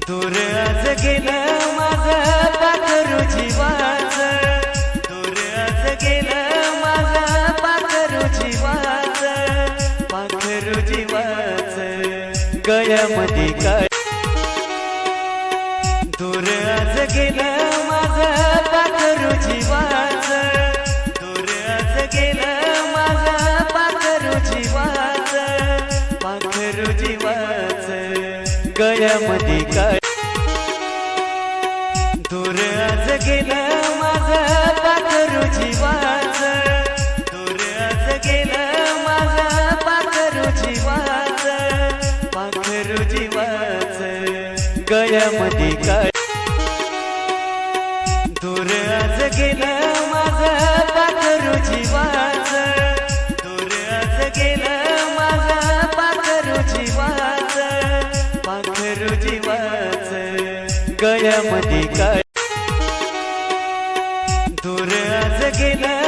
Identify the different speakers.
Speaker 1: दूर आज गेलं माझं पाखरू जीवाचं, दूर आज गेलं माझं पाखरू जीवाचं, पाखरू जीवाचं गळ्यामध्ये काय. दूर आज गेलं माझं पाखरू जीवाचं, दूर आज गेलं माझं पाखरू जीवाचं, पाखरू जीवाचं गळ्यामध्ये काय. दूर आज गेलं माझं पाखरू जीवाचं, दूर आज गेलं माझं पाखरू जीवाचं, पाखरू जीवाचं गळ्यामध्ये काय. दूर आज गेलं माझं पाखरू जीवाचं, दूर आज गेलं माझं पाखरू जीवाचं, पाखरू जीवाचं गळ्यामध्ये काय. दूर आज गेलं